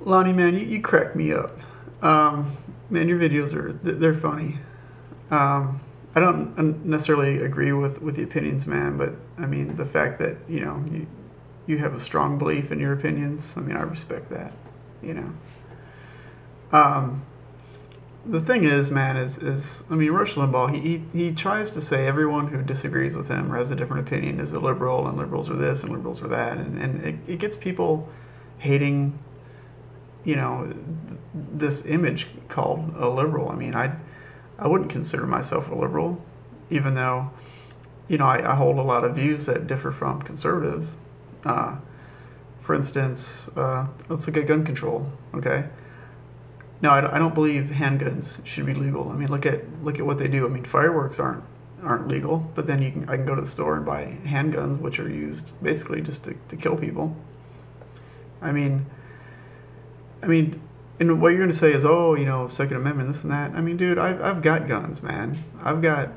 Lonnie, man, you crack me up. Man, your videos they're funny. I don't necessarily agree with the opinions, man, but I mean the fact that you have a strong belief in your opinions. I mean, I respect that. You know. Um, the thing is, man, is I mean, Rush Limbaugh, he tries to say everyone who disagrees with him or has a different opinion is a liberal, and liberals are this and liberals are that, and it gets people hating, this image called a liberal. I mean, I wouldn't consider myself a liberal, even though, I hold a lot of views that differ from conservatives. Uh, for instance, let's look at gun control. Okay, no, I don't believe handguns should be legal. I mean, look at what they do. I mean, fireworks aren't legal, but then I can go to the store and buy handguns, which are used basically just to kill people. I mean, I mean, and what you're gonna say is, oh, Second Amendment, this and that. I mean, dude, I've got guns, man. I've got,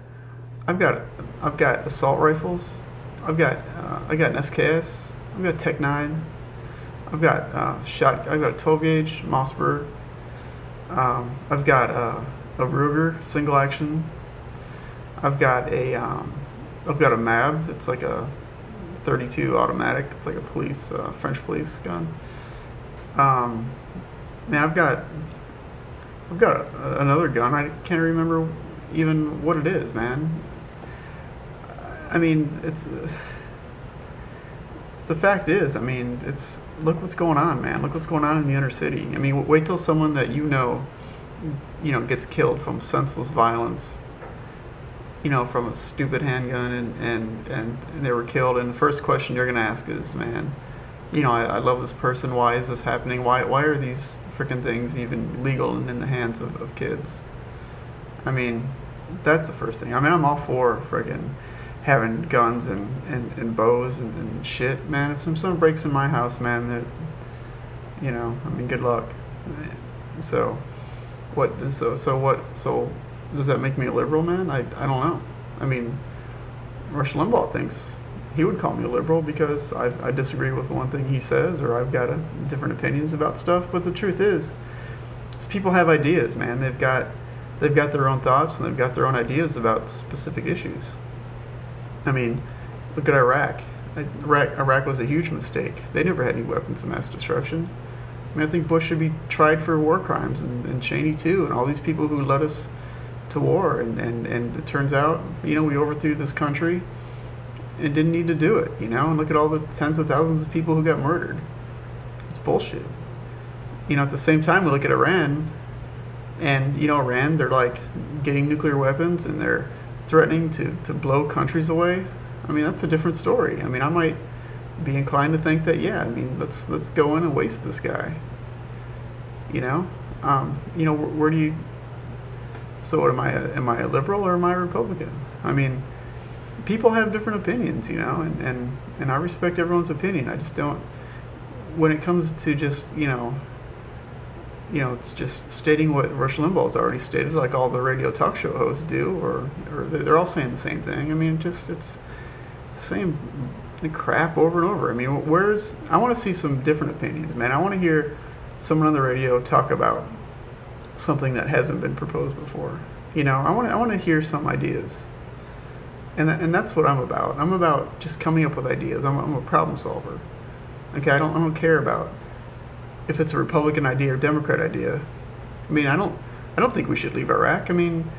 I've got assault rifles. I got an SKS. I've got Tech 9. I've got a 12 gauge Mossberg. I've got a Ruger single action. I've got a MAB. It's like a 32 automatic. It's like a French police gun. Um, Man, I've got another gun. I can't remember even what it is, man. I mean, the fact is, I mean, look what's going on, man. Look what's going on in the inner city. I mean, wait till someone that gets killed from senseless violence, from a stupid handgun, and they were killed. And the first question you're gonna ask is, man, I love this person. Why is this happening? Why are these freaking things even legal and in the hands of kids? I mean, that's the first thing. I mean, I'm all for freaking having guns and bows and shit, man. If someone breaks in my house, man, I mean, good luck. So, so does that make me a liberal, man? I don't know. I mean, Rush Limbaugh thinks he would call me a liberal because I disagree with one thing he says, or I've got different opinions about stuff. But the truth is people have ideas, man. They've got their own thoughts and they've got their own ideas about specific issues. I mean, look at Iraq. Iraq was a huge mistake. They never had any weapons of mass destruction. I mean, I think Bush should be tried for war crimes, and Cheney too, and all these people who led us to war. And it turns out, we overthrew this country and didn't need to do it, and look at all the tens of thousands of people who got murdered. It's bullshit. At the same time, we look at Iran, and, Iran, they're like getting nuclear weapons and they're threatening to blow countries away. I mean, that's a different story. I mean, I might be inclined to think that, yeah, I mean, let's go in and waste this guy. Where do you, so what am I a liberal or am I a Republican? I mean, people have different opinions, and I respect everyone's opinion. I just don't, when it comes to just, it's just stating what Rush Limbaugh's already stated, like all the radio talk show hosts do, or they're all saying the same thing. I mean, it's the same crap over and over. I mean, I want to see some different opinions, man. I want to hear someone on the radio talk about something that hasn't been proposed before. I want to hear some ideas. And that's what I'm about. I'm about just coming up with ideas. I'm a problem solver. Okay, I don't care about if it's a Republican idea or Democrat idea. I mean, I don't think we should leave Iraq. I mean,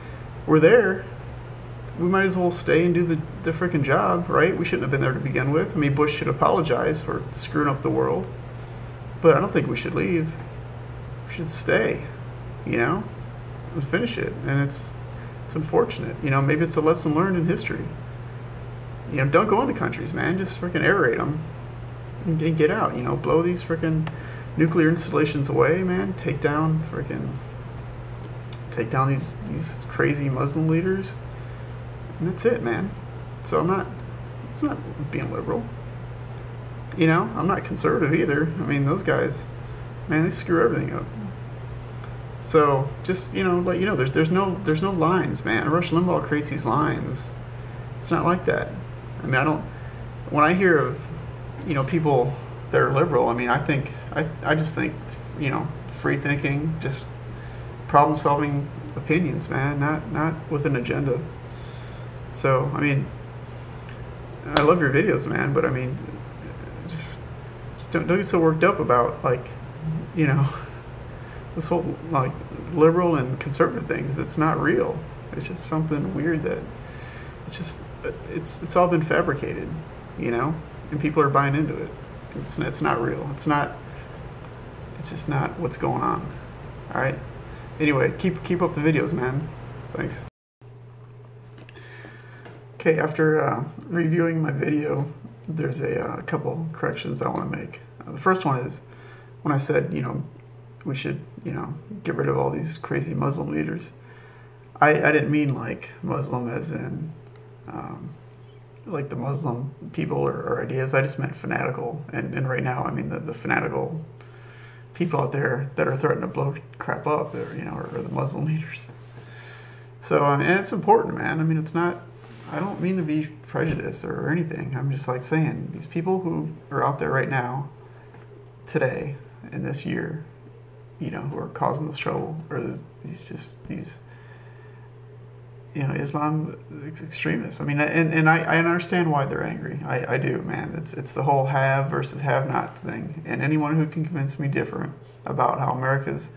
we're there. We might as well stay and do the freaking job, right? We shouldn't have been there to begin with. I mean, Bush should apologize for screwing up the world. But I don't think we should leave. We should stay, and finish it. And it's unfortunate. Maybe it's a lesson learned in history. Don't go into countries, man. Just freaking aerate them and get out. Blow these freaking nuclear installations away, man. Take down these crazy Muslim leaders. And that's it, man. So it's not being liberal. I'm not conservative either. I mean, those guys, man, they screw everything up. So just let you know, there's no lines, man. Rush Limbaugh creates these lines. It's not like that. I mean, when I hear of people that are liberal, I mean, I think I just think, free thinking, just problem solving opinions, man, not with an agenda. So, I mean, I love your videos, man, but I mean, just don't get so worked up about, like, you know, this whole, like, liberal and conservative things. It's not real. It's just something weird that it's all been fabricated, and people are buying into it. It's not real. It's just not what's going on. All right. Anyway, keep up the videos, man. Thanks. Okay, after reviewing my video, there's a couple corrections I want to make. The first one is when I said, we should, get rid of all these crazy Muslim leaders. I didn't mean like Muslim as in like the Muslim people or ideas. I just meant fanatical. And right now, I mean the fanatical people out there that are threatening to blow crap up, or the Muslim leaders. So, and it's important, man. I mean, I don't mean to be prejudiced or anything. I'm just like saying these people who are out there right now, today, in this year, who are causing this trouble, or these Islam extremists. I mean, and I understand why they're angry. I do, man. It's the whole have versus have not thing. And anyone who can convince me different about how America's,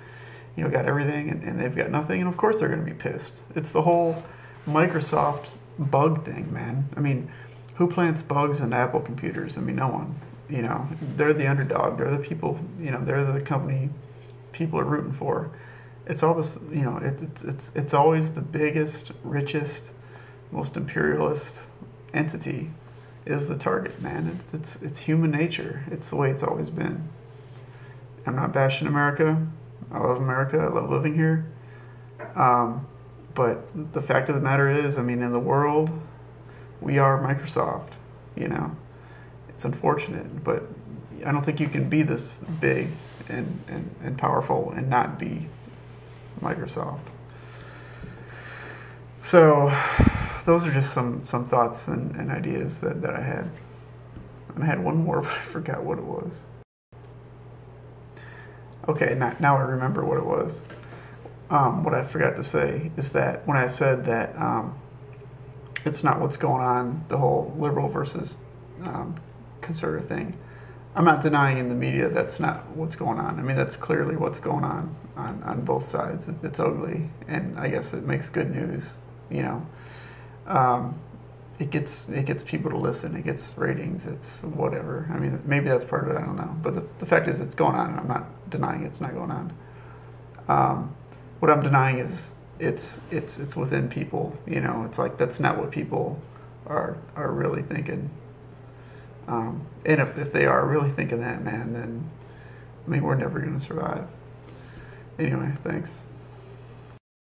got everything and they've got nothing, and of course they're going to be pissed. It's the whole Microsoft bug thing, man. I mean, who plants bugs in Apple computers? I mean, no one. They're the underdog. They're the people. They're the company people are rooting for. It's all this, it's always the biggest, richest, most imperialist entity is the target, man. It's human nature. It's the way it's always been. I'm not bashing America. I love America. I love living here. But the fact of the matter is, I mean, in the world, we are Microsoft. It's unfortunate, but I don't think you can be this big and powerful and not be Microsoft. So those are just some thoughts and ideas that I had. And I had one more, but I forgot what it was. Okay, now I remember what it was. What I forgot to say is that when I said that it's not what's going on, the whole liberal versus conservative thing, I'm not denying in the media that's not what's going on. I mean, that's clearly what's going on both sides. It's ugly, and I guess it makes good news. It gets people to listen. It gets ratings. It's whatever. I mean, maybe that's part of it. I don't know. But the fact is, it's going on, and I'm not denying it's not going on. What I'm denying is it's within people. It's like that's not what people are really thinking. And if they are really thinking that, man, then I mean we're never going to survive. Anyway, thanks.